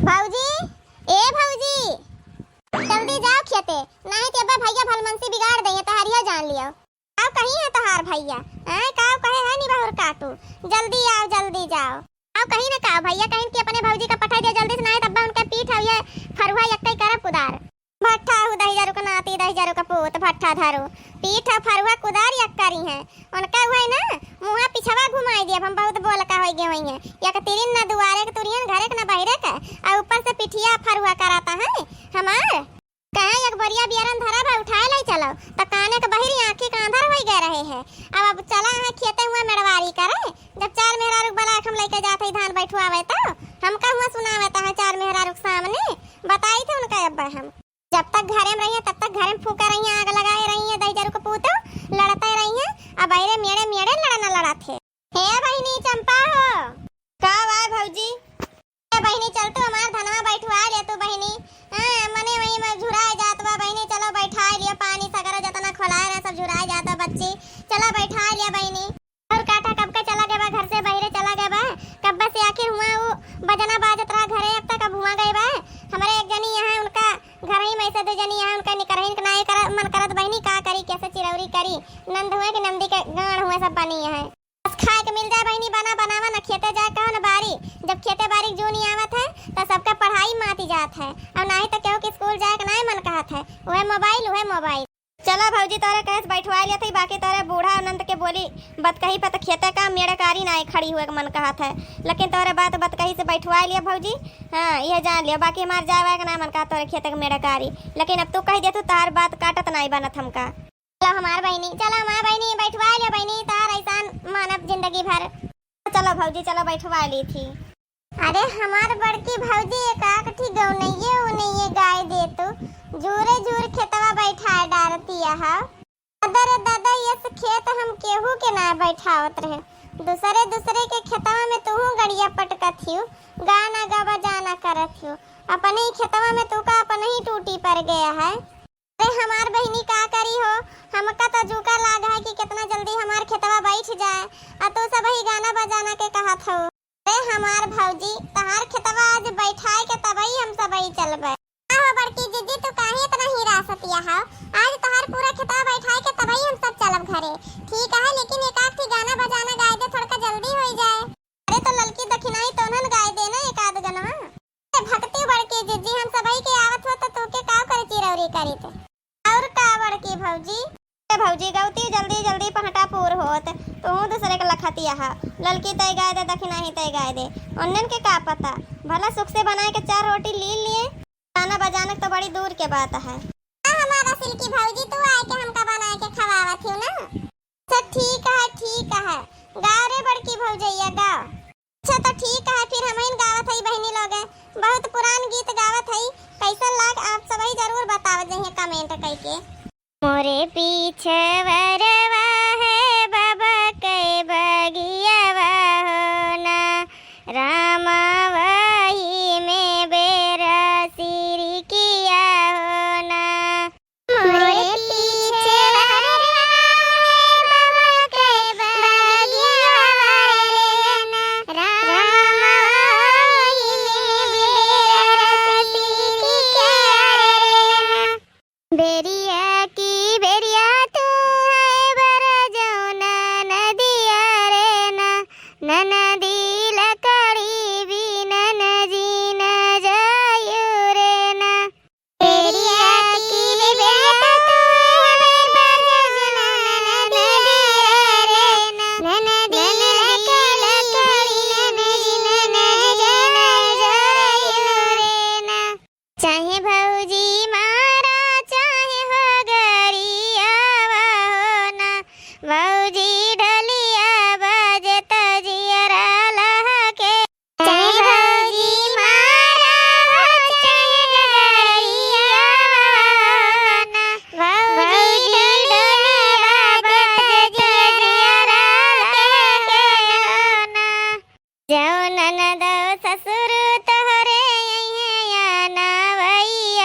भौजी, ए भौजी, जल्दी जाओ खेते, नहीं तो अब्बा भैया भलमनसी बिगाड़ देंगे तहरिया जान लियो। आओ कहीं है तहार भैया, आए काओ कहे है नहीं बहुर काटू, जल्दी आओ जल्दी जाओ। आओ कहीं ना काओ भैया कहीं कि अपने भौजी का पठाई दिया जल्दी से, नहीं तब्बा उनका पीठ है फरुहा यक्कई करब कुदार। भट्ठा हु 10,000 का नाती 10,000 का पोत भट्ठा धरो पीठ फरुहा कुदार यक्करी है उनका हुआ है ना मुंहा पिछवा घुमाई दिया। हम बहुत बोल का होई गे होई है या के तिरिन ना दुआरे के तुरियन घरे के ना बहिरे के और ऊपर से पिठिया फरुहा कराता है हमार कहे एक बरिया बियारन धरा बा उठाए लाई चलो त काने के बहिरी आंखी का अंधार होई गए रहे है। अब चला है खेते हुए मेड़वारी करे जब चार मेहरारू बला हम लेके जाते धान बैठवावे तो हमका हुआ सुनावे ता चार मेहरारू सामने बताई थे उनका अब्बा हम जब तक घरे में रही है तब तक घरे में फूका रही है आग लगाए रही है 10,000 को पूतो लड़ते रही है। अब अरे मेड़े मेड़े लड़ना लड़ा थे। हे बहिनी चंपा हो का वाय भौजी ए बहिनी चल तू हमार धनवा बैठवा ले तू बहिनी मने वही में झुराए जात बा बहिनी चलो बैठा लियो पानी सगरा जतना खोलाए रहे सब झुराए जाता बच्ची चला बैठा लिया बहिनी। और काटा कब का चला गया बा घर से बहिरे चला गया बा कब से आखिर हुआ वो बजना बाजत रहा घरे अब तक अब हुआ गए बा हमारे एक जनी यहाँ उनका घर ही में से दो जनी यहाँ उनका निकरहिन नहीं कर मन करत बहिनी का करी कैसे चिरौरी करी नंद हुए कि नंदी के गाड़ हुए सब बनी है बस खाए के मिल जाए बहिनी बना बनावा ना खेते जाए कहो ना बारी जब खेते बारी जो नहीं आवत है तो सबका पढ़ाई माती जात है और नहीं तो केहू के स्कूल जाए के नहीं मन कहत है वह मोबाइल चला भौजी तोरे कहे बैठवा लिया थी बाकी तोरे बूढ़ा अनंत के बोली बत कही पर खेते का मेड़कारी ना खड़ी हुए मन कहत है लेकिन तोरे बात बत कही से बैठवा लिया भौजी। हाँ यह जान लिया बाकी हमार जाए का ना मन कहा तोरे खेते का मेड़कारी लेकिन अब तू कह दे तू तार बात काटत नहीं बनत हमका। चलो हमार बहनी बैठवा लिया बहनी तार ऐसा मानव जिंदगी भर। चलो भौजी चलो बैठवा ली थी। अरे हमार बड़की भौजी एक आकठी गौनइये गाय दे तो जोरे जोर खेतवा बैठाए डारती है दादा ये खेत हम केहू के ना बैठावत रहे दूसरे के खेतवा में तू गड़िया पटकत हियो गाना गावा जाना करत हियो अपने ही खेतवा में तू का अपने ही टूटी पड़ गया है। अरे हमार बहनी का करी हो हमका तो जुका लाग है कि कितना जल्दी हमार खेतवा बैठ जाए आ तो सब ही गाना बजाना के कहत हो। अरे हमार भौजी तहार खेतवा आज बैठाए के तबई हम सब ही चलबे। आहो बड़की जीजी तू काहे इतना हिरासतिया है आज तहार पूरा खेतवा बैठाए के तबई हम सब चलब घरे ठीक है लेकिन एक आध गाना बजाना गाय दे थोड़ा जल्दी हो जाए। अरे तो ललकी दखिनाई तोनन गाय दे ना एक आध गनवा भक्ति बड़की जीजी हम सबई के आवत हो तो तू के का करे चिरौरी करी थे और का बड़की भौजी गौती जल्दी जल्दी पहटा पूर होत तू दूसरे के लखतिया है ललकी तय गाय दे दखिना ही तय गाय दे उन्नन के का पता भला सुख से बनाए के 4 रोटी लिए गाना बजाने तो बड़ी दूर के बात है। हमारा सिल्की भौजी तू आए के हमका बनाए के खवावत हो ना अच्छा ठीक है गाँव रे बड़की भौजैया गाँव अच्छा तो ठीक है फिर हम इन गावत है बहनी लोग बहुत पुरान गीत गावत है कैसा लाग आप सब जरूर बताव जहे कमेंट करके। मोरे पीछे वरवा है बाबा के बगियावा हो ना रामा वही में बेरा सिरी किया हो ना मोरे पीछे वरवा है बाबा के बगियावा हो ना रामा वही में बेरा सिरी किया हो ना बेरिया बेरिया तो है बरा जौना नदिया रे ना नदी लकड़ी भी नदी न जायु रे ना बेरिया की बेरिया तो है बरा जौना नदिया रे ना नदी लकड़ी नदी न जायु रे ना चाहे भौजी भौजी ढलिया बजे तजियरा लहके चाहे भौजी मारा चाहे गरिया ना भौजी ढलिया बजे तजियरा लहके ना जाओ ननद ससुर तोहरे यहाँ ना भैया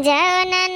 जाओ ना